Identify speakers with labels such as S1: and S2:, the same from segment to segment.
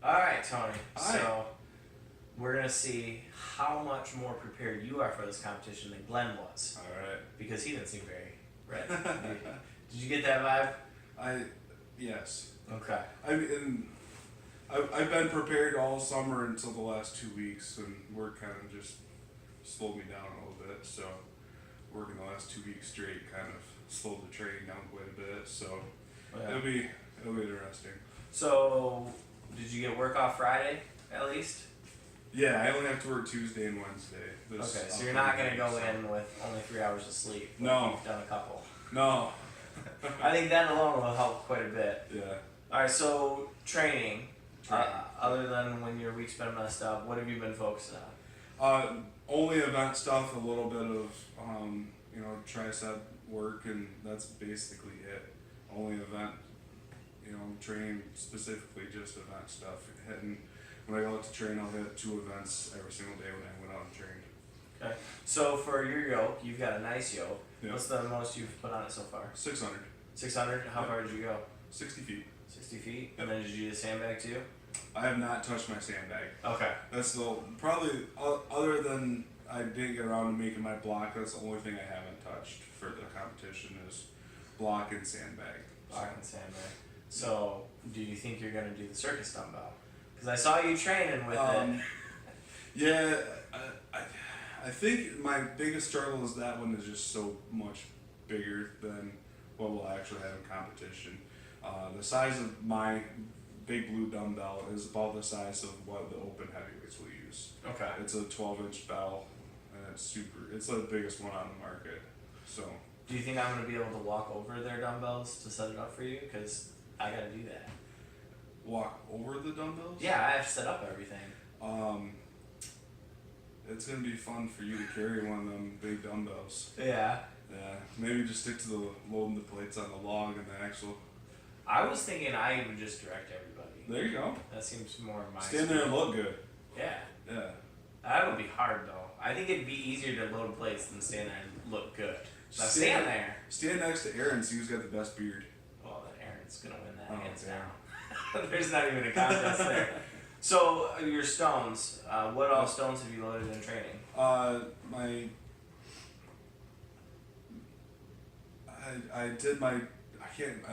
S1: All right, Tony.
S2: Hi.
S1: So we're gonna see how much more prepared you are for this competition than Glenn was,
S2: All right.
S1: because he didn't seem very ready. Did you get that vibe?
S2: Yes.
S1: Okay.
S2: I've been prepared all summer until the last 2 weeks, and work kind of just slowed me down a little bit. So working the last 2 weeks straight kind of slowed the training down quite a bit. So
S1: Yeah.
S2: it'll be interesting.
S1: So did you get work off Friday at least?
S2: Yeah, I only have to work Tuesday and Wednesday.
S1: Okay, so you're not gonna go in with only 3 hours of sleep. Like
S2: No.
S1: You've done a couple.
S2: No.
S1: I think that alone will help quite a bit.
S2: Yeah.
S1: All right. So training. Other than when your week's been messed up, what have you been focusing on?
S2: Only event stuff, a little bit of tricep work, and that's basically it. Only event, training specifically just event stuff. Hitting when I go out to train, I'll hit 2 events every single day when I went out and trained.
S1: Okay. So for your yoke, you've got a nice yoke.
S2: Yeah.
S1: What's the most you've put on it so far?
S2: 600.
S1: 600. How far did you go?
S2: 60 feet.
S1: 60 feet. And then did you do the sandbag too?
S2: I have not touched my sandbag.
S1: Okay.
S2: That's probably other than I didn't get around to making my block. That's the only thing I haven't touched for the competition is block and sandbag.
S1: Block and sandbag. So do you think you're gonna do the circus dumbbell? Because I saw you training with it.
S2: Yeah, I think my biggest struggle is that one is just so much bigger than what we'll actually have in competition. The size of my big blue dumbbell is about the size of what the open heavyweights will use.
S1: Okay.
S2: It's a 12-inch bell, and it's the biggest one on the market. So.
S1: Do you think I'm gonna be able to walk over their dumbbells to set it up for you? Because I gotta do that.
S2: Walk over the dumbbells?
S1: Yeah, I have to set up everything.
S2: It's gonna be fun for you to carry one of them big dumbbells.
S1: Yeah.
S2: Yeah, maybe just stick to the loading the plates on the log and the actual.
S1: I was thinking I would just direct everybody.
S2: There you go.
S1: That seems more my
S2: Stand there and look good.
S1: Yeah.
S2: Yeah.
S1: That would be hard though. I think it'd be easier to load plates than stand there and look good. Now stand there.
S2: Stand next to Aaron, see who's got the best beard.
S1: Well, then Aaron's gonna win that
S2: Oh,
S1: hands
S2: yeah.
S1: down. There's not even a contest there. So your stones. What all stones have you loaded in training?
S2: I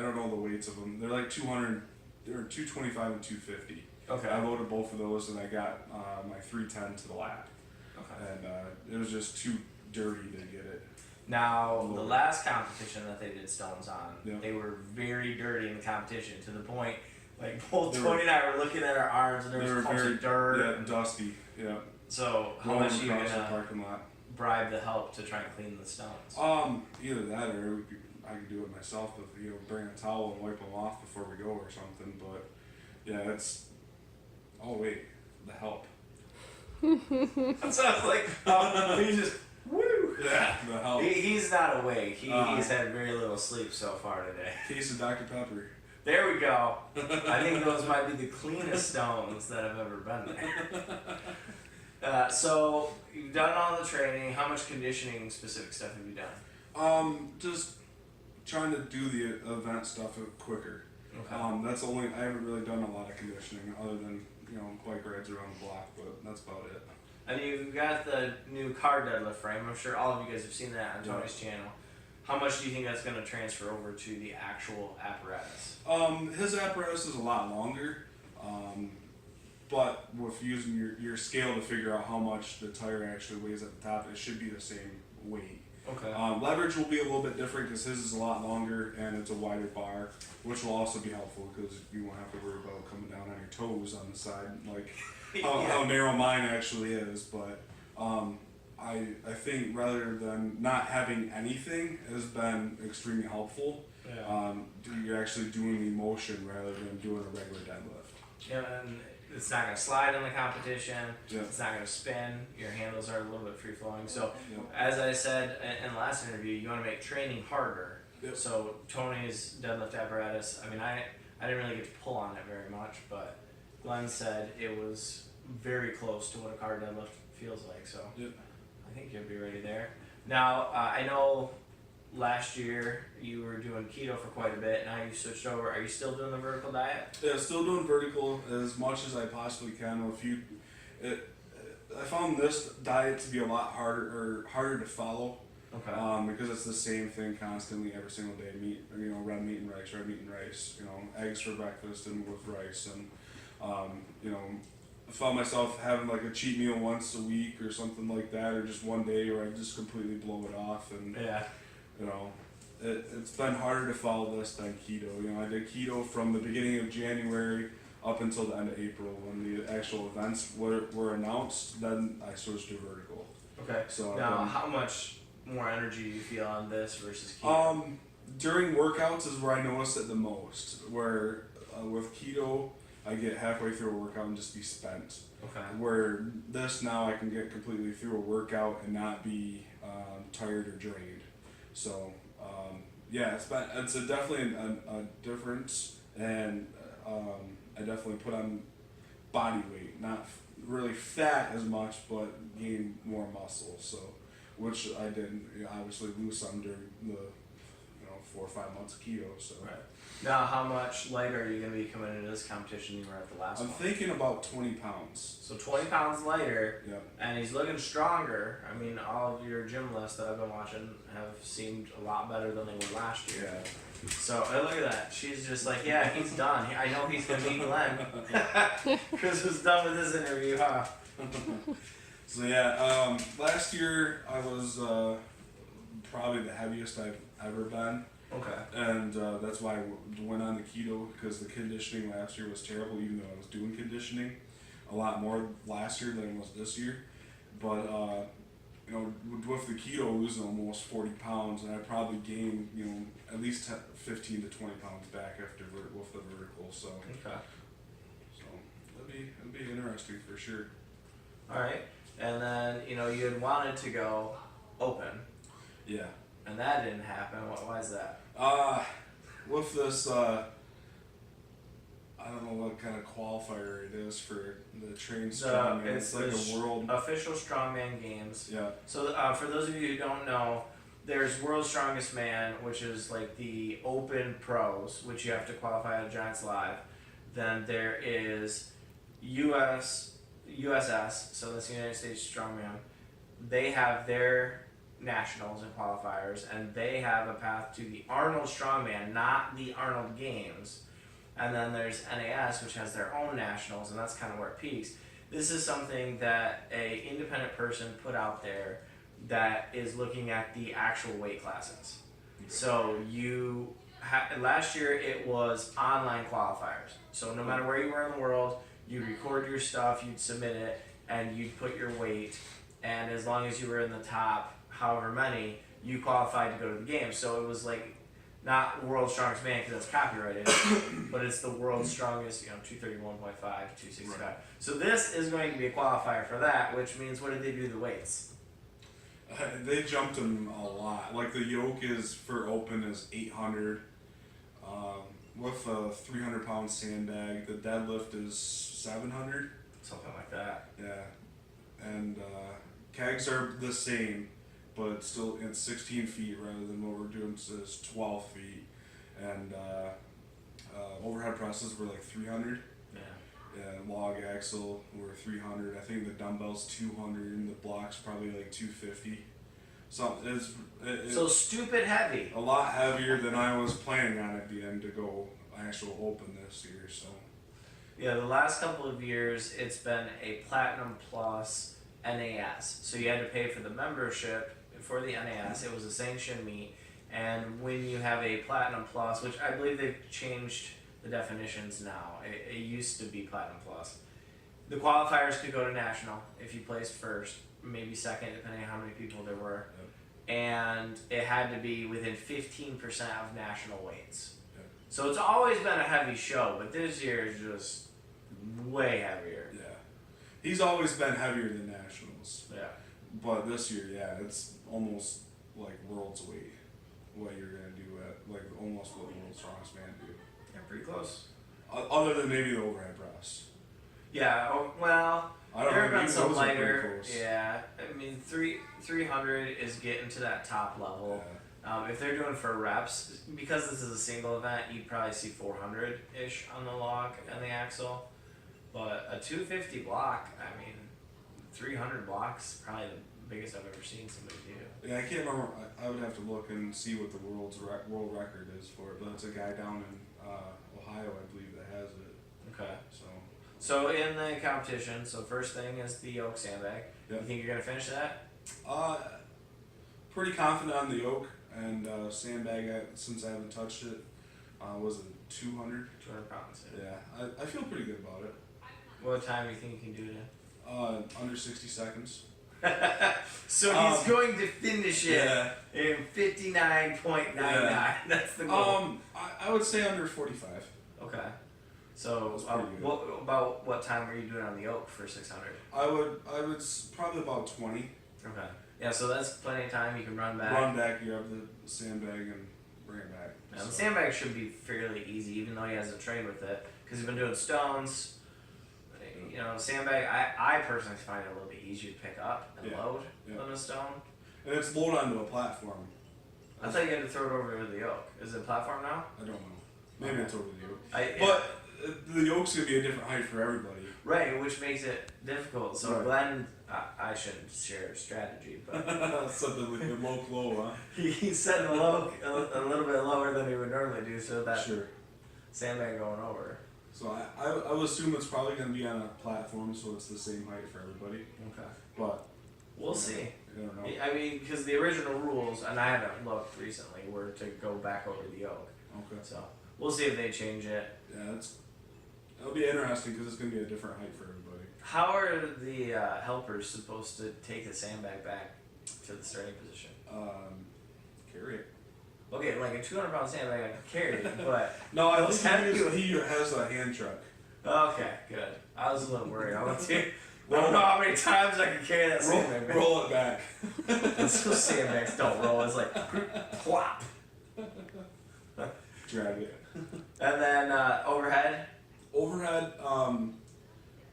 S2: don't know the weights of them. They're like 200, they're 225 and 250.
S1: Okay.
S2: I loaded both of those, and I got my 310 to the lat.
S1: Okay.
S2: And it was just too dirty to get it.
S1: Now, the last competition that they did stones on,
S2: Yeah.
S1: they were very dirty in the competition to the point, like both
S2: They
S1: Tony and I were looking at our arms and there
S2: They
S1: was
S2: were
S1: clumps
S2: very
S1: of dirt.
S2: Yeah,
S1: and-
S2: dusty. Yeah.
S1: So, how
S2: Rolling
S1: much are you
S2: across the
S1: gonna
S2: parking lot.
S1: bribe the help to try and clean the stones?
S2: Either that or I could do it myself with bring a towel and wipe them off before we go or something. But yeah, it's. Oh wait, the help.
S1: That sounds like he just woo.
S2: Yeah, the help.
S1: He's not awake. He's had very little sleep so far today.
S2: Case of Dr. Pepper.
S1: There we go. I think those might be the cleanest stones that have ever been there. So you've done all the training. How much conditioning specific stuff have you done?
S2: Just trying to do the event stuff quicker.
S1: Okay.
S2: That's I haven't really done a lot of conditioning other than bike rides around the block, but that's about it.
S1: And you've got the new car deadlift frame. I'm sure all of you guys have seen that on Tony's channel. How much do you think that's going to transfer over to the actual apparatus?
S2: His apparatus is a lot longer, but with using your scale to figure out how much the tire actually weighs at the top, it should be the same weight.
S1: Okay.
S2: Leverage will be a little bit different because his is a lot longer and it's a wider bar, which will also be helpful because you won't have to worry about coming down on your toes on the side, like how narrow mine actually is. But I think rather than not having anything has been extremely helpful.
S1: Yeah.
S2: You're actually doing the motion rather than doing a regular deadlift.
S1: Yeah, and it's not going to slide in the competition.
S2: Yeah.
S1: It's not going to spin. Your handles are a little bit free flowing. So,
S2: Yeah.
S1: as I said in the last interview, you want to make training harder.
S2: Yep.
S1: So Tony's deadlift apparatus. I mean, I didn't really get to pull on it very much, but Glenn said it was very close to what a car deadlift feels like. So
S2: Yep.
S1: I think you'll be ready there. Now I know last year you were doing keto for quite a bit. Now you switched over. Are you still doing the vertical diet?
S2: Yeah, still doing vertical as much as I possibly can. I found this diet to be a lot harder to follow.
S1: Okay.
S2: Because it's the same thing constantly every single day. Meat, red meat and rice. Eggs for breakfast and with rice, and I found myself having like a cheat meal once a week or something like that, or just one day where I just completely blow it off, and
S1: Yeah.
S2: it's been harder to follow this than keto. I did keto from the beginning of January up until the end of April when the actual events were announced. Then I switched to vertical.
S1: Okay.
S2: So
S1: now, how much more energy do you feel on this versus keto?
S2: During workouts is where I notice it the most. Where with keto, I get halfway through a workout and just be spent.
S1: Okay.
S2: Where this now I can get completely through a workout and not be tired or drained. So yeah, it's definitely a difference, and I definitely put on body weight, not really fat as much, but gain more muscle. So, which I did obviously lose some during the 4 or 5 months of keto. So.
S1: Right. Now, how much lighter are you going to be coming into this competition than you were at the last one?
S2: I'm thinking about 20 pounds.
S1: So 20 pounds lighter,
S2: Yep.
S1: and he's looking stronger. I mean, all of your gym lists that I've been watching have seemed a lot better than they were last year.
S2: Yeah.
S1: So, look at that. She's just like, yeah, he's done. I know he's going to beat Glenn. Chris was done with this interview, huh?
S2: So yeah, last year I was probably the heaviest I've ever been.
S1: Okay.
S2: And that's why I went on the keto, because the conditioning last year was terrible, even though I was doing conditioning a lot more last year than it was this year. But, with the keto, losing almost 40 pounds, and I probably gained, at least 15 to 20 pounds back after with the vertical. So,
S1: Okay.
S2: it'd be interesting for sure.
S1: All right. And then, you had wanted to go open,
S2: Yeah.
S1: and that didn't happen. Why is that?
S2: With this, I don't know what kind of qualifier it is for the train strongman. It's like a world
S1: official strongman games.
S2: Yeah.
S1: So for those of you who don't know, there's World's Strongest Man, which is like the open pros, which you have to qualify at Giants Live. Then there is USS, so that's the United States Strongman. They have their nationals and qualifiers, and they have a path to the Arnold Strongman, not the Arnold Games. And then there's NAS, which has their own nationals, and that's kind of where it peaks. This is something that a independent person put out there that is looking at the actual weight classes. So last year it was online qualifiers. So no matter where you were in the world, you'd record your stuff, you'd submit it, and you'd put your weight. And as long as you were in the top however many, you qualified to go to the game. So it was like not World's Strongest Man because that's copyrighted, but it's the World's Strongest, 231.5, 265. Right. So this is going to be a qualifier for that, which means what did they do to the weights?
S2: They jumped them a lot. Like the yoke is for open is 800. With a 300-pound sandbag, the deadlift is 700.
S1: Something like that.
S2: Yeah, and kegs are the same, but it's 16 feet rather than what we're doing is 12 feet, and overhead presses were like 300.
S1: Yeah.
S2: And log axle were 300. I think the dumbbells 200, and the blocks probably like 250. So
S1: so stupid heavy.
S2: A lot heavier than I was planning on it being to go actual open this year. So
S1: yeah, the last couple of years it's been a Platinum Plus NAS. So you had to pay for the membership for the NAS. It was a sanctioned meet, and when you have a Platinum Plus, which I believe they've changed the definitions now. It used to be Platinum Plus. The qualifiers could go to national if you placed first, maybe second, depending on how many people there were. Yep. And it had to be within 15% of national weights. Yep. So it's always been a heavy show, but this year is just way heavier.
S2: Yeah. He's always been heavier than nationals.
S1: Yeah.
S2: But this year, yeah, it's almost like world's weight, what you're going to do at, like almost what World's Strongest Man do.
S1: Yeah, pretty close.
S2: Other than maybe the overhead press.
S1: Yeah, well, there have been some lighter.
S2: Close.
S1: Yeah, I mean, 300 is getting to that top level. If they're doing for reps, because this is a single event, you'd probably see 400-ish on the log and the axle. But a 250 block, I mean, 300 blocks, probably the biggest I've ever seen somebody do.
S2: Yeah, I can't remember. I would have to look and see what the world record is for it. But it's a guy down in Ohio, I believe, that has it.
S1: Okay.
S2: So
S1: in the competition, so first thing is the yoke sandbag.
S2: Yep.
S1: You think you're gonna finish that?
S2: Pretty confident on the yoke and sandbag. Since I haven't touched it, was it 200?
S1: 200 pounds.
S2: Yeah, I feel pretty good about it.
S1: What time do you think you can do it
S2: Under 60 seconds.
S1: in? So he's going to finish it
S2: Yeah.
S1: in 59.99.
S2: Yeah.
S1: That's the goal.
S2: I would say under 45.
S1: Okay. So
S2: That's pretty good.
S1: what time were you doing on the yoke for 600?
S2: I would probably about 20.
S1: Okay. Yeah, so that's plenty of time. You can run back.
S2: Run back, you have the sandbag, and bring it back.
S1: Yeah, the sandbag should be fairly easy, even though he hasn't trained with it, because he's been doing stones. You know, sandbag, I personally find it a little bit easier to pick up and load than a stone.
S2: And it's loaded onto a platform.
S1: I thought you had to throw it over with the yoke. Is it a platform now?
S2: I don't know. Maybe it's over the yoke.
S1: But
S2: the yoke's going to be a different height for everybody.
S1: right, which makes it difficult. So
S2: Right.
S1: Glenn, I shouldn't share strategy, but
S2: Something like the low, huh?
S1: he's setting the low a little bit lower than he would normally do, so that
S2: Sure.
S1: sandbag going over.
S2: So I would assume it's probably going to be on a platform, so it's the same height for everybody.
S1: Okay.
S2: But
S1: We'll see.
S2: I don't know.
S1: I mean, because the original rules, and I haven't looked recently, were to go back over the yoke.
S2: Okay.
S1: So we'll see if they change it.
S2: Yeah, it'll be interesting because it's going to be a different height for everybody.
S1: How are the helpers supposed to take the sandbag back to the starting position?
S2: Carry it.
S1: Okay, like a 200-pound sandbag I can carry, but
S2: No, I
S1: Let's
S2: think he has a hand truck.
S1: okay, good. I was a little worried. I want to. I don't know how many times I can carry that sandbag. Man.
S2: Roll it back.
S1: Those sandbags don't roll. It's like plop.
S2: Drag it.
S1: And then overhead.
S2: Overhead,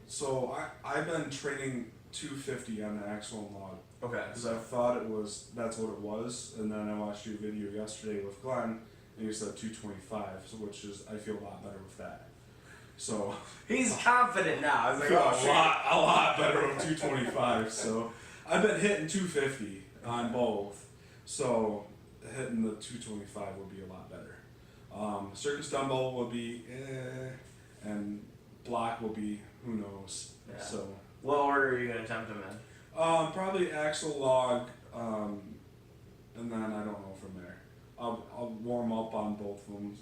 S2: so I've been training 250 on the axle and log.
S1: Okay.
S2: Because I thought that's what it was, and then I watched your video yesterday with Glenn, and you said 225, so which is, I feel a lot better with that. So
S1: He's confident now. I was
S2: I
S1: like,
S2: feel
S1: oh, shit.
S2: a lot better with 225. So I've been hitting 250 on both, so hitting the 225 would be a lot better. Circus dumbbell will be and block will be who knows.
S1: Yeah.
S2: So
S1: What order are you gonna attempt them in?
S2: probably axle log, and then I don't know from there. I'll warm up on both of them.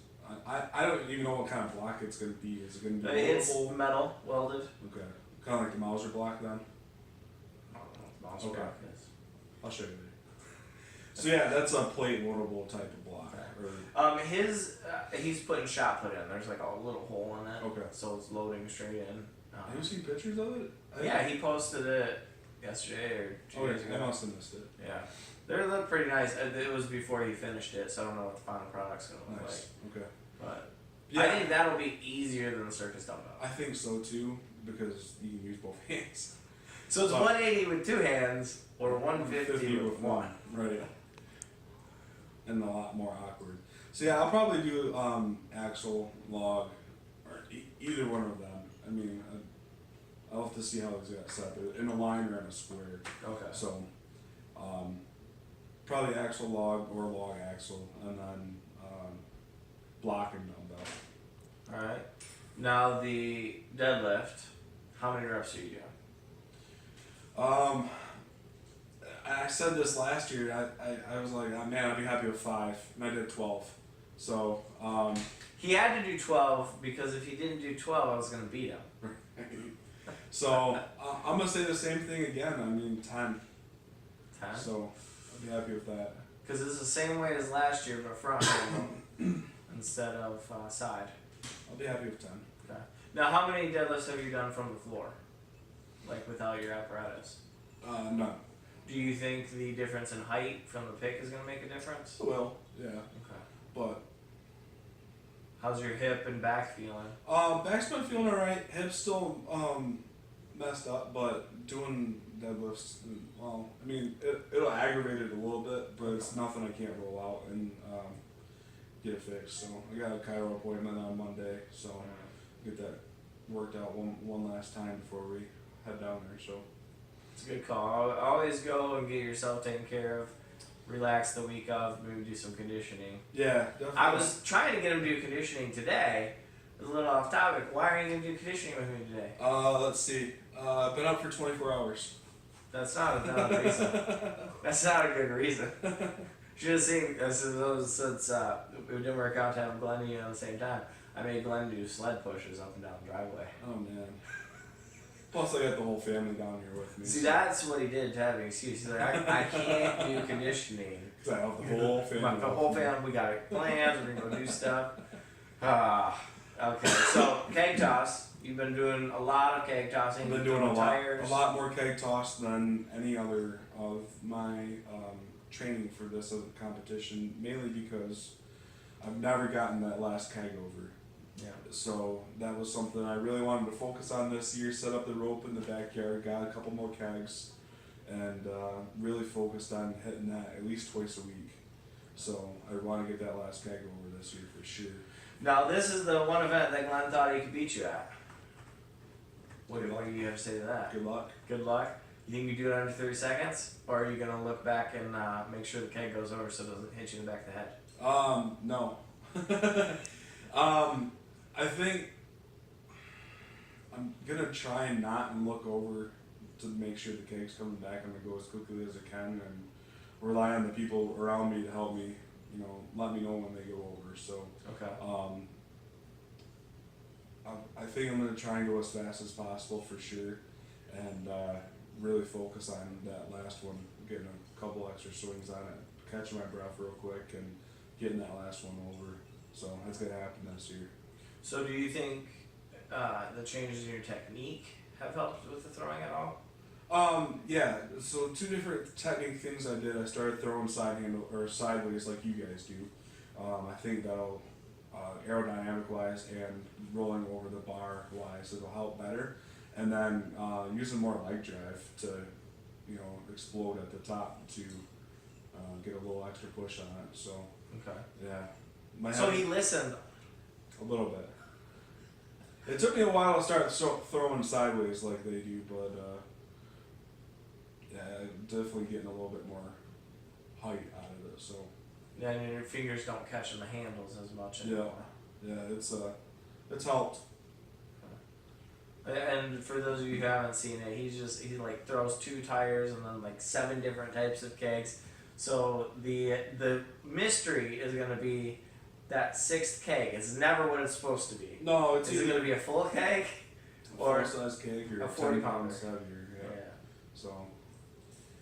S2: I don't even know what kind of block it's gonna be. Is it gonna be
S1: It's
S2: loadable?
S1: metal welded.
S2: Okay, kind of like the Mauser block then.
S1: I don't know what the
S2: Okay.
S1: block is.
S2: I'll show you later. So yeah, that's a plate loadable type of block. Or,
S1: He's putting shot put in. There's like a little hole in it.
S2: Okay.
S1: So it's loading straight in.
S2: have you seen pictures of it?
S1: Yeah, he posted it yesterday or 2 days
S2: I
S1: ago.
S2: must have missed it.
S1: Yeah. They look pretty nice. It was before he finished it, so I don't know what the final product's gonna look
S2: Nice. Okay.
S1: like. But
S2: Yeah,
S1: I think that'll be easier than the circus dumbbell.
S2: I think so too because you can use both hands.
S1: So it's
S2: But-
S1: 180 with two hands or 150 with one.
S2: Right. And a lot more awkward. So yeah, I'll probably do axle, log, or either one of them. I mean, I'll have to see how it's got set up in a line or in a square.
S1: Okay.
S2: So, probably axle log or log axle, and then block and dumbbell.
S1: All right. Now the deadlift. How many reps are you doing?
S2: I said this last year. I was like, oh, man, I'd be happy with 5, and I did 12. So,
S1: He had to do 12 because if he didn't do 12, I was gonna beat him.
S2: so I'm gonna say the same thing again. I mean, 10.
S1: 10.
S2: So I'd be happy with that.
S1: Because it's the same weight as last year, but front instead of side.
S2: I'll be happy with 10.
S1: Okay. Now, how many deadlifts have you done from the floor, like without your apparatus?
S2: None.
S1: Do you think the difference in height from the pick is gonna make a difference?
S2: Well, yeah,
S1: Okay.
S2: but
S1: How's your hip and back feeling?
S2: back's been feeling alright. Hips still messed up, but doing deadlifts, well, I mean, it'll aggravate it a little bit, but it's nothing I can't roll out and get it fixed. So I got a chiro appointment on Monday, so get that worked out one last time before we head down there. So
S1: It's a good call. Always go and get yourself taken care of. Relax the week of, maybe do some conditioning.
S2: yeah, definitely.
S1: I was trying to get him to do conditioning today. It was a little off topic. Why are you going to do conditioning with me today?
S2: Let's see. I've been up for 24 hours.
S1: That's not a valid reason. That's not a good reason. Should have seen, since it didn't work out to have Glenn and you at the same time, I made Glenn do sled pushes up and down the driveway.
S2: Oh man. Plus, I got the whole family down here with me.
S1: See, that's what he did to have an excuse. He's like, I can't do conditioning.
S2: Because I have the whole family.
S1: The whole family, we got plans, we're going to go do stuff. Okay, so keg toss. You've been doing a lot of keg tossing.
S2: I've been doing a lot more keg toss than any other of my training for this other competition, mainly because I've never gotten that last keg over.
S1: Yeah.
S2: So that was something I really wanted to focus on this year. Set up the rope in the backyard, got a couple more kegs, and really focused on hitting that at least twice a week. So I want to get that last keg over this year for sure.
S1: Now, this is the one event that Glenn thought he could beat you at. What do you have to say to that?
S2: Good luck.
S1: Good luck. You think you do it under 30 seconds? Or are you going to look back and make sure the keg goes over so it doesn't hit you in the back of the head?
S2: No. I think I'm going to try and not and look over to make sure the keg's coming back. I'm going to go as quickly as I can and rely on the people around me to help me, let me know when they go over. So,
S1: okay.
S2: I think I'm going to try and go as fast as possible for sure, and really focus on that last one, getting a couple extra swings on it, catching my breath real quick, and getting that last one over. So that's going to happen this year.
S1: So do you think the changes in your technique have helped with the throwing at all?
S2: Yeah. So two different technique things I did. I started throwing sideways like you guys do. I think that'll aerodynamic wise and rolling over the bar wise, it'll help better. And then using more leg drive to, explode at the top to get a little extra push on it. So
S1: Okay.
S2: yeah.
S1: So he listened.
S2: A little bit. It took me a while to start throwing sideways like they do, but yeah, definitely getting a little bit more height out of it. So
S1: Yeah, and your fingers don't catch in the handles as much anymore.
S2: yeah, it's helped.
S1: And for those of you who haven't seen it, he like throws 2 tires and then like 7 different types of kegs. So the mystery is gonna be that 6th keg. It's never what it's supposed to be.
S2: No, it's
S1: Is it gonna be a full keg
S2: or full size keg or
S1: a 40
S2: 10 pounds heavier. Yeah. So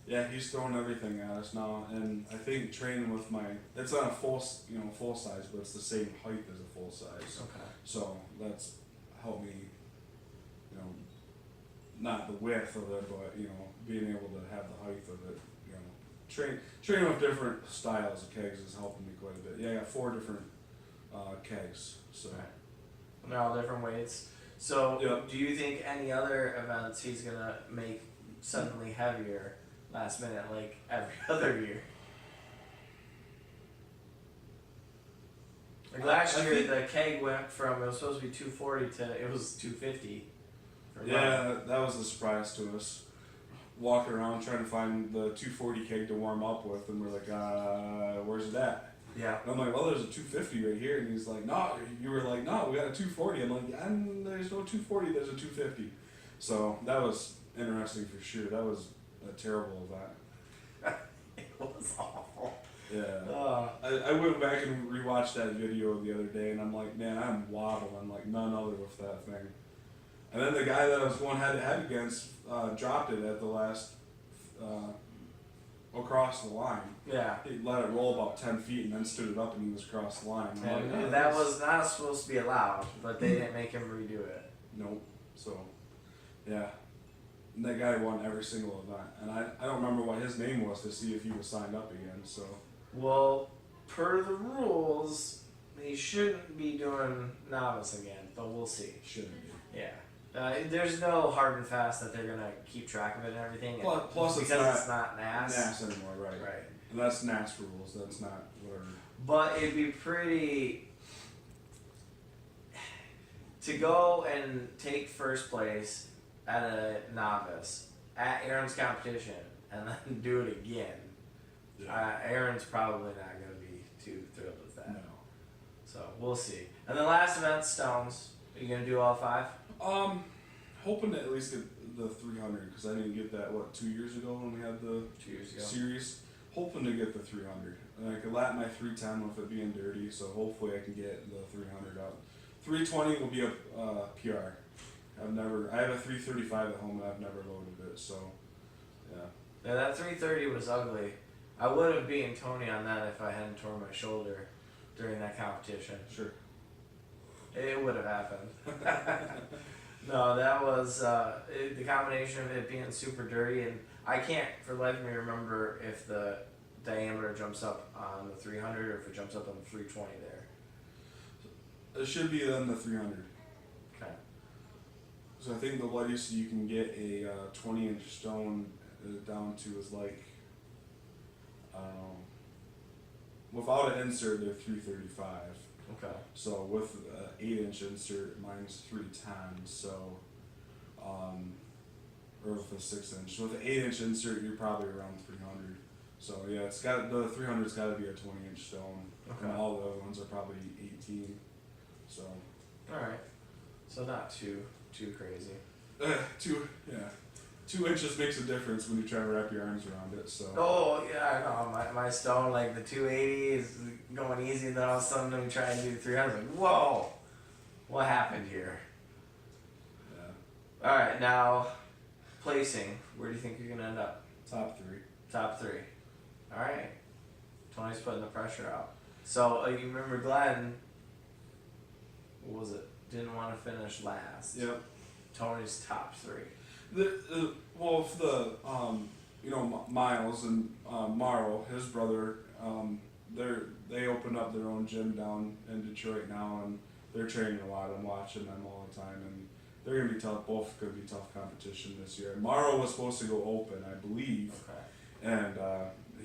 S2: yeah, he's throwing everything at us now, and I think training with it's not a full size, but it's the same height as a full size.
S1: Okay.
S2: So that's helped me, not the width of it, but being able to have the height of it. Training with different styles of kegs is helping me quite a bit. Yeah, I got 4 different kegs. So
S1: Right. And they're all different weights. So
S2: Yeah.
S1: do you think any other events he's gonna make suddenly heavier last minute, like every other year? Like last
S2: I
S1: year,
S2: think-
S1: the keg went from, it was supposed to be 240 to it was 250. for Glenn.
S2: yeah, that was a surprise to us. Walking around trying to find the 240 keg to warm up with, and we're like, where's it at?
S1: Yeah.
S2: And I'm like, well, there's a 250 right here, and he's like, no, you were like, no, we got a 240. I'm like, there's no 240, there's a 250. So that was interesting for sure. That was a terrible event.
S1: It was awful.
S2: Yeah. I went back and rewatched that video the other day, and I'm like, man, I'm waddling like none other with that thing. And then the guy that I was going head to head against dropped it at the last across the line.
S1: Yeah.
S2: He let it roll about 10 feet and then stood it up, and he was across the line. I'm
S1: And
S2: like,
S1: that was not supposed to be allowed, but they didn't make him redo it.
S2: Nope. So, yeah. And that guy won every single event. And I don't remember what his name was to see if he was signed up again. So,
S1: Well, per the rules, he shouldn't be doing novice again, but we'll see.
S2: shouldn't be.
S1: Yeah. There's no hard and fast that they're gonna keep track of it and everything.
S2: Plus
S1: because
S2: it's
S1: not NAS.
S2: NAS anymore, right?
S1: Right.
S2: And that's NAS rules. That's not whatever.
S1: But it'd be pretty to go and take first place at a novice at Aaron's competition and then do it again.
S2: Yeah.
S1: Aaron's probably not going to be too thrilled with that.
S2: No.
S1: So we'll see. And the last event, Stones. Are you going to do all 5?
S2: Hoping to at least get the 300 because I didn't get that 2 years ago when we had the
S1: 2 years ago.
S2: series. Hoping to get the 300. And I could lap my 310 with it being dirty, so hopefully I can get the 300 out. 320 will be a PR. I have a 335 at home and I've never loaded it, so yeah.
S1: Yeah, that 330 was ugly. I would have beaten Tony on that if I hadn't torn my shoulder during that competition.
S2: Sure.
S1: It would have happened. No, that was the combination of it being super dirty, and I can't for the life of me remember if the diameter jumps up on the 300 or if it jumps up on the 320 there.
S2: It should be on the 300.
S1: Okay.
S2: So I think the lightest you can get a 20-inch stone down to is like, without an insert, they're 335.
S1: Okay.
S2: So with an 8-inch insert, mine's 310. So, or with a 6-inch. So with an 8-inch insert, you're probably around 300. So yeah, the 300's got to be a 20-inch stone.
S1: Okay.
S2: And all the other ones are probably 18. So.
S1: All right. So not too crazy.
S2: 2 inches makes a difference when you try to wrap your arms around it. So.
S1: Oh yeah, I know. My stone, like the 280 is going easy, and then all of a sudden we try and do 300. Like, whoa, what happened here?
S2: Yeah.
S1: All right, now placing. Where do you think you're gonna end up?
S2: Top 3.
S1: Top 3. All right. Tony's putting the pressure out. So you remember Glenn? What was it? Didn't want to finish last.
S2: Yep.
S1: Tony's top 3.
S2: Well, if the Miles and Morrow, his brother, they opened up their own gym down in Detroit now, and they're training a lot. I'm watching them all the time, and they're gonna be tough. Both gonna be tough competition this year. And Morrow was supposed to go open, I believe,
S1: Okay.
S2: and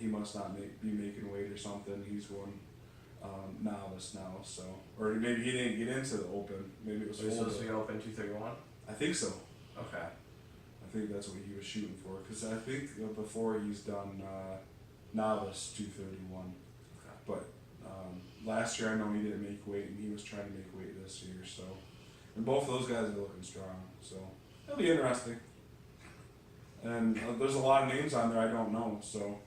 S2: he must not be making weight or something. He's going novice now, so or maybe he didn't get into the open. Maybe it was.
S1: So he's supposed to be open 231.
S2: I think so.
S1: Okay.
S2: I think that's what he was shooting for, because I think before he's done novice 231.
S1: Okay.
S2: But last year I know he didn't make weight, and he was trying to make weight this year. So, and both of those guys are looking strong. So it'll be interesting. And there's a lot of names on there I don't know. So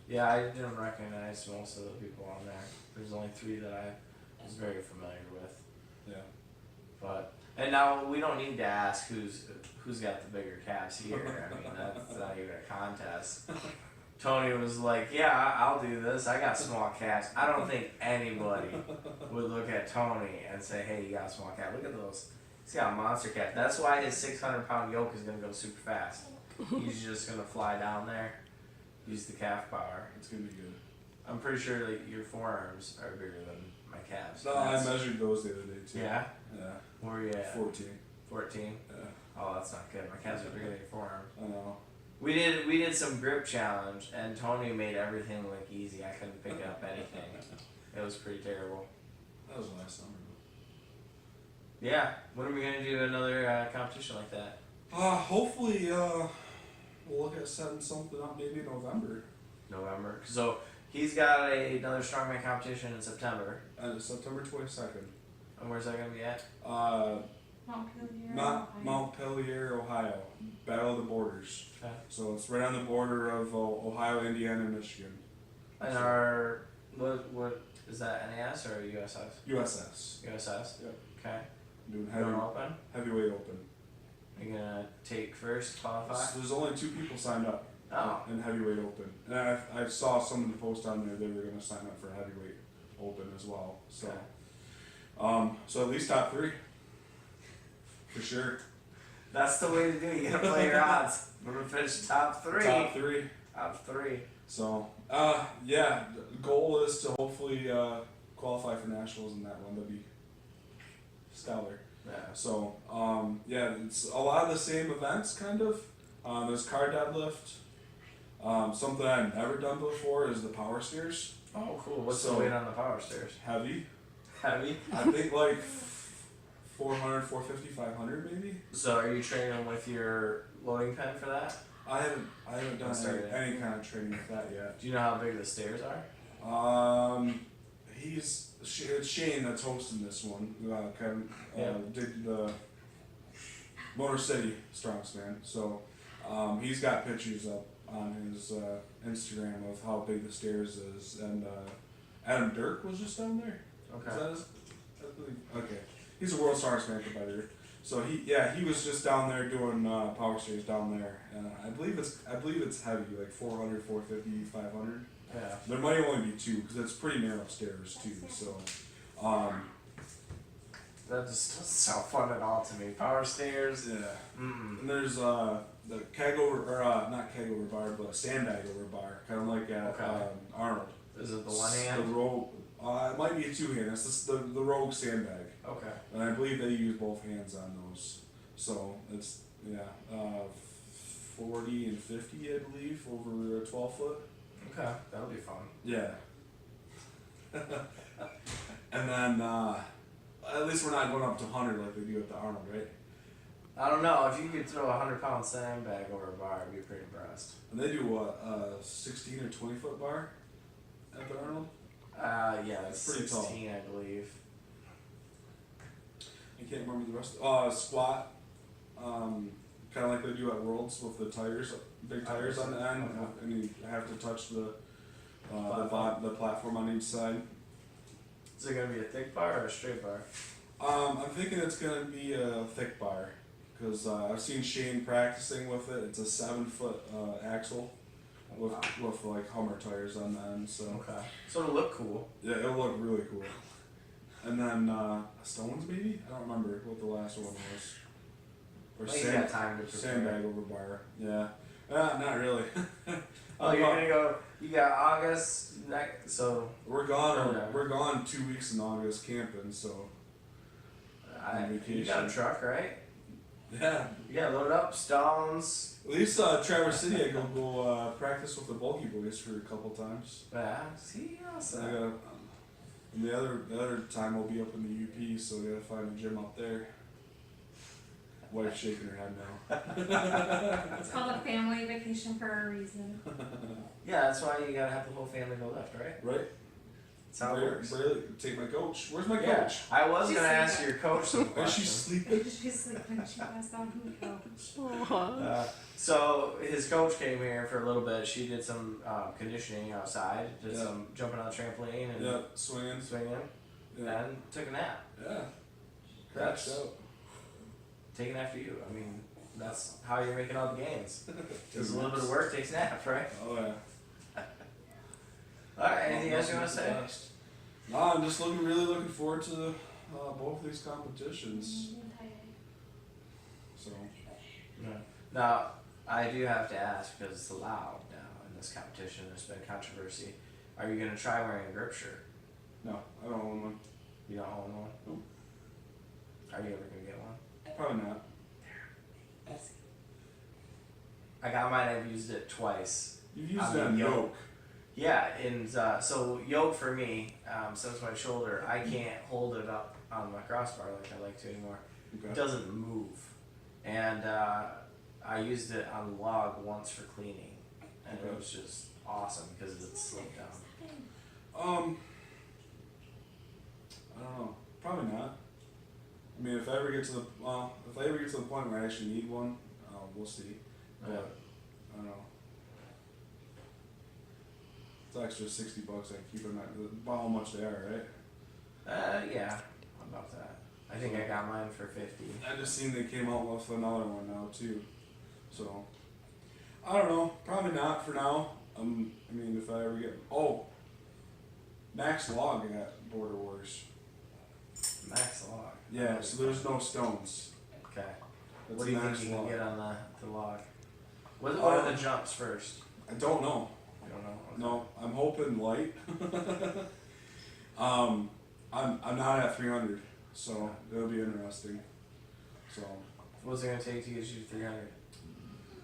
S1: Yeah, I didn't recognize most of the people on there. There's only 3 that I was very familiar with.
S2: yeah.
S1: And now we don't need to ask who's got the bigger calves here. I mean, that's not even a contest. Tony was like, yeah, I'll do this. I got small calves. I don't think anybody would look at Tony and say, hey, you got a small calf. Look at those. He's got a monster calf. That's why his 600-pound yoke is going to go super fast. He's just going to fly down there, use the calf power.
S2: It's gonna be good.
S1: I'm pretty sure that your forearms are bigger than my calves.
S2: No, I measured those the other day too.
S1: Yeah?
S2: Yeah.
S1: Where are you at?
S2: 14.
S1: 14?
S2: Yeah.
S1: Oh, that's not good. My calves are bigger than your forearm.
S2: I know.
S1: We did some grip challenge, and Tony made everything look easy. I couldn't pick up anything. It was pretty terrible.
S2: That was last summer.
S1: Yeah. When are we gonna do another competition like that?
S2: Hopefully, we'll look at setting something up maybe in November.
S1: November. So he's got another strongman competition in September.
S2: September 22nd.
S1: And where's that gonna be at?
S2: Montpelier, Ohio. Battle of the Borders.
S1: Okay.
S2: So it's right on the border of Ohio, Indiana, and Michigan.
S1: And our what is that? NAS or USS?
S2: USS.
S1: USS.
S2: Yep.
S1: Okay.
S2: Doing
S1: Going open.
S2: heavyweight open.
S1: Are you gonna take first, qualify?
S2: So there's only 2 people signed up.
S1: Oh.
S2: In heavyweight open, and I saw someone post on there they were going to sign up for heavyweight open as well. So,
S1: Okay.
S2: So at least top 3, for sure.
S1: That's the way to do it. You gotta play your odds. We're gonna finish top 3.
S2: Top 3.
S1: Top 3.
S2: So, yeah, the goal is to hopefully qualify for nationals in that one. That'd be stellar.
S1: Yeah.
S2: So, yeah, it's a lot of the same events, kind of. There's car deadlift. Something I've never done before is the power stairs.
S1: Oh, cool. What's the
S2: So-
S1: weight on the power stairs?
S2: Heavy.
S1: Heavy.
S2: I think like 400, 450, 500 maybe.
S1: So are you training with your loading pen for that?
S2: I haven't done any kind of training with that yet.
S1: Do you know how big the stairs are?
S2: It's Shane that's hosting this one. Kevin did the Motor City Strongest Man. So he's got pictures up on his Instagram of how big the stairs is, and Adam Dirk was just down there.
S1: Okay.
S2: Is that his? I believe. Okay. He's a World Strongest Man competitor. So he was just down there doing power stairs down there. I believe it's heavy, like 400, 450, 500.
S1: Yeah.
S2: There might only be two because it's pretty narrow stairs too. So,
S1: That just doesn't sound fun at all to me. Power stairs.
S2: yeah.
S1: Mm.
S2: And there's the keg over, or not keg over bar, but sandbag over bar, kind of like at
S1: Okay.
S2: Arnold.
S1: Is it the one hand?
S2: The rogue. It might be a two hand. It's just the rogue sandbag,
S1: Okay.
S2: and I believe they use both hands on those. So it's 40 and 50, I believe, over a 12-foot.
S1: Okay. That'll be fun.
S2: Yeah. And then at least we're not going up to 100 like they do at the Arnold, right?
S1: I don't know. If you could throw a 100-pound sandbag over a bar, I'd be pretty impressed.
S2: And they do what, 16 or 20-foot bar at the Arnold?
S1: Yeah, that's
S2: Pretty
S1: 16, I believe.
S2: I can't remember the rest. Squat, kind of like they do at Worlds with the tires, big tires on the end,
S1: Okay.
S2: and you have to touch the platform on each side.
S1: Is it gonna be a thick bar or a straight bar?
S2: I'm thinking it's gonna be a thick bar, because I've seen Shane practicing with it. It's a 7-foot axle with like Hummer tires on the end. So
S1: Okay. So it'll look cool.
S2: yeah, it'll look really cool. And then stones maybe? I don't remember what the last one was. Or
S1: Well, you got time to prepare.
S2: sandbag over bar. Yeah. Not really.
S1: Oh, you're gonna go. You got August next, so
S2: We're gone.
S1: Okay.
S2: We're gone 2 weeks in August camping. So On
S1: you
S2: vacation.
S1: got a truck, right?
S2: yeah.
S1: You gotta load up stones.
S2: At least Traverse City, I go practice with the bulky boys for a couple times.
S1: Yeah. See,
S2: I
S1: awesome.
S2: gotta, and the other time we'll be up in the UP, so we gotta find a gym up there. Wife's shaking her head now.
S3: It's called a family vacation for a reason.
S1: Yeah, that's why you gotta have the whole family go left, right?
S2: Right?
S1: That's how it works.
S2: Barely take my coach. Where's my
S1: Yeah,
S2: coach?
S1: I was
S3: She's
S1: gonna ask
S3: sleeping.
S1: your coach some
S2: Is she
S1: questions.
S2: sleeping?
S3: She's sleeping. She passed out on the couch.
S1: So his coach came here for a little bit. She did some conditioning outside, did
S2: Yeah.
S1: some jumping on the trampoline and
S2: Yeah, swinging.
S1: swinging,
S2: Yeah.
S1: and took a nap.
S2: Yeah. Crashed
S1: That's
S2: out.
S1: taking after you. I mean, that's how you're making all the gains. Just a little bit of work takes a nap, right?
S2: Oh yeah.
S1: All right. Anything else you want to say?
S2: No, I'm just really looking forward to both these competitions. So
S1: No. Now, I do have to ask because it's allowed now in this competition. There's been controversy. Are you gonna try wearing a grip shirt?
S2: no, I don't own one.
S1: You don't own one?
S2: Nope.
S1: Are you ever gonna get one?
S2: Probably not.
S1: I got mine. I've used it twice.
S2: You've used
S1: On
S2: it
S1: the
S2: on
S1: yoke.
S2: yoke.
S1: Yeah, and so yoke for me, since my shoulder, I can't hold it up on my crossbar like I like to anymore. It
S2: Okay.
S1: doesn't move, and I used it on log once for cleaning, and it was just awesome because it slowed down.
S2: I don't know. Probably not. I mean, if I ever get to the point where I actually need one, we'll see. But I don't know. It's extra $60. I keep them at about how much they are, right?
S1: Yeah, about that. I think I got mine for 50.
S2: I just seen they came out with another one now too. So I don't know. Probably not for now. I mean, if I ever get Max Log got Border Wars.
S1: Max log.
S2: Yeah, so there's no stones.
S1: Okay.
S2: That's
S1: What do you think
S2: Max
S1: you can
S2: Log.
S1: get on the log? What are the jumps first?
S2: I don't know.
S1: You don't know? Okay.
S2: No, I'm hoping light. I'm not at 300, so it'll be interesting. So,
S1: What's it gonna take to get you to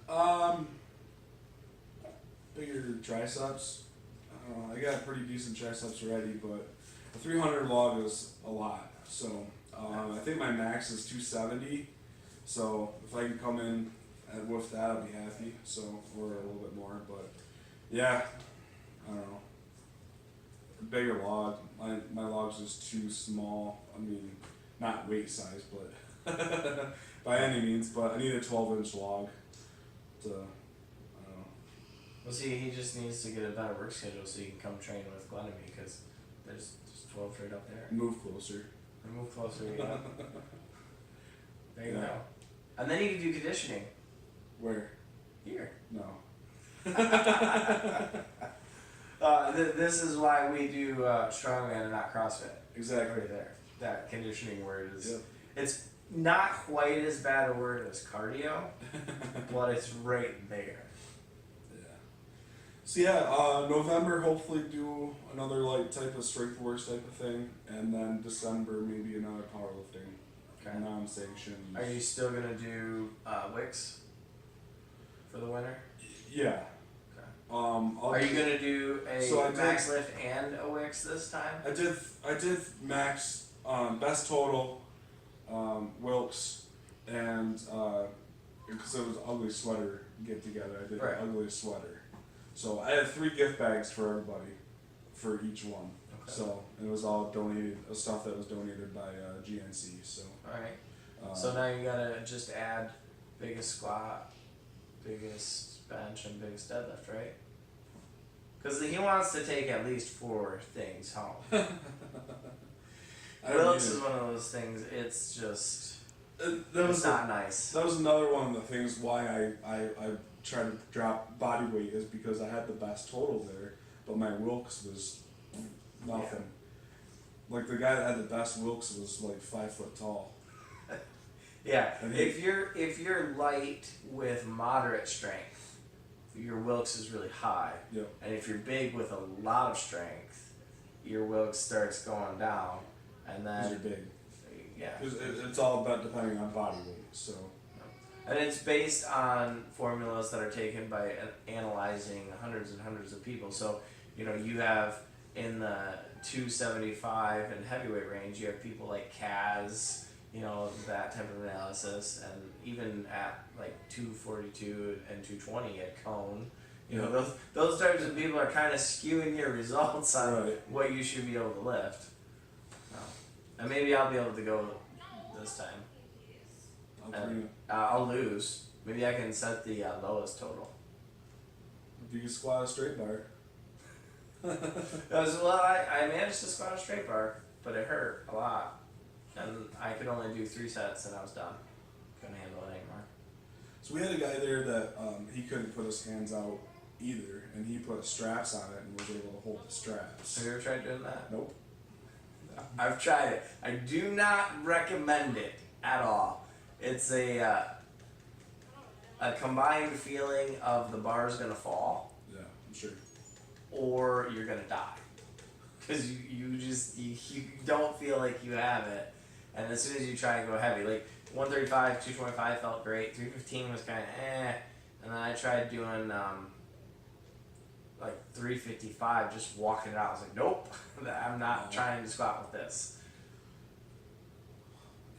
S1: 300?
S2: Bigger triceps. I got pretty decent triceps already, but a 300 log is a lot. So, I think my max is 270. So if I can come in with that, I'll be happy. So, or a little bit more, but yeah, I don't know. A bigger log. My log's just too small. I mean, not weight size, but by any means. But I need a 12-inch log to. I don't know.
S1: Well, see, he just needs to get a better work schedule so he can come train with Glenn and me, because there's 12 right up there.
S2: Move closer.
S1: And move closer, yeah. There you
S2: Yeah.
S1: go. And then you can do conditioning.
S2: Where?
S1: Here.
S2: No.
S1: This is why we do strongman and not CrossFit.
S2: Exactly.
S1: Right there. That conditioning word is.
S2: Yep.
S1: It's not quite as bad a word as cardio, but it's right there.
S2: Yeah. So yeah, November hopefully do another like type of strength works type of thing, and then December maybe another powerlifting,
S1: Okay.
S2: non-sanctioned.
S1: Are you still gonna do Wicks for the winter?
S2: Yeah.
S1: Okay.
S2: I'll
S1: Are you gonna do
S2: So I
S1: a
S2: did-
S1: max lift and a Wicks this time?
S2: I did max best total, Wilkes, and because it was ugly sweater get together, I did
S1: Right.
S2: an ugly sweater. So I had 3 gift bags for everybody, for each one.
S1: Okay.
S2: So it was all donated, stuff that was donated by GNC. So.
S1: Alright. So now you gotta just add biggest squat, biggest bench, and biggest deadlift, right? Because he wants to take at least 4 things home. Wilkes is one of those things, it's just,
S2: that was
S1: it's not nice.
S2: That was another one of the things why I tried to drop body weight, is because I had the best total there, but my Wilkes was nothing. Like the guy that had the best Wilkes was like 5 foot tall.
S1: Yeah,
S2: And
S1: if you're light with moderate strength, your Wilkes is really high.
S2: Yep.
S1: And if you're big with a lot of strength, your Wilkes starts going down, and
S2: Because you're
S1: then
S2: big.
S1: yeah.
S2: It's all about depending on body weight. So.
S1: And it's based on formulas that are taken by analyzing hundreds and hundreds of people. So, you know, you have in the 275 and heavyweight range, you have people like Kaz, you know, that type of analysis, and even at like 242 and 220 at Cone, you know, those types of people are kind of skewing your results on
S2: Right.
S1: what you should be able to lift. And maybe I'll be able to go this time. I'll lose. Maybe I can set the lowest total.
S2: If you can squat a straight bar.
S1: Well, I managed to squat a straight bar, but it hurt a lot. And I could only do 3 sets and I was done. Couldn't handle it anymore.
S2: So we had a guy there that he couldn't put his hands out either, and he put straps on it and was able to hold the straps.
S1: Have you ever tried doing that?
S2: Nope.
S1: I've tried it. I do not recommend it at all. It's a combined feeling of the bar's gonna fall,
S2: Yeah, I'm sure.
S1: or you're gonna die. Because you don't feel like you have it. And as soon as you try and go heavy, like 135, 225 felt great, 315 was kind of eh, and then I tried doing like 355, just walking it out. I was like, nope, I'm not trying to squat with this.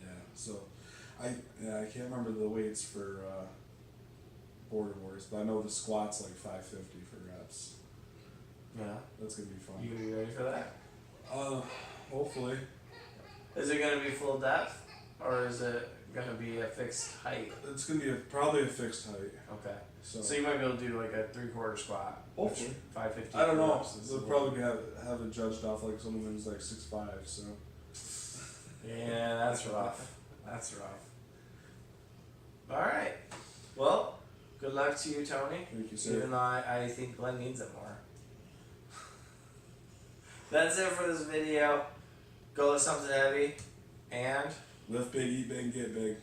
S2: Yeah. So, I can't remember the weights for Border Wars, but I know the squat's like 550 for reps.
S1: Yeah,
S2: That's gonna be fun.
S1: you gonna be ready for that?
S2: Hopefully.
S1: Is it gonna be full depth, or is it gonna be a fixed height?
S2: It's gonna be probably a fixed height.
S1: Okay.
S2: So,
S1: So you might be able to do like a 3/4 squat.
S2: Hopefully.
S1: 550.
S2: I don't know.
S1: reps is a
S2: They'll
S1: little-
S2: probably have it judged off like someone who's like 6'5", so.
S1: Yeah, that's rough. That's rough. All right. Well, good luck to you, Tony.
S2: Thank you, sir.
S1: Even though I think Glenn needs it more. That's it for this video. Go with something heavy, and
S2: Lift big, eat big, get big.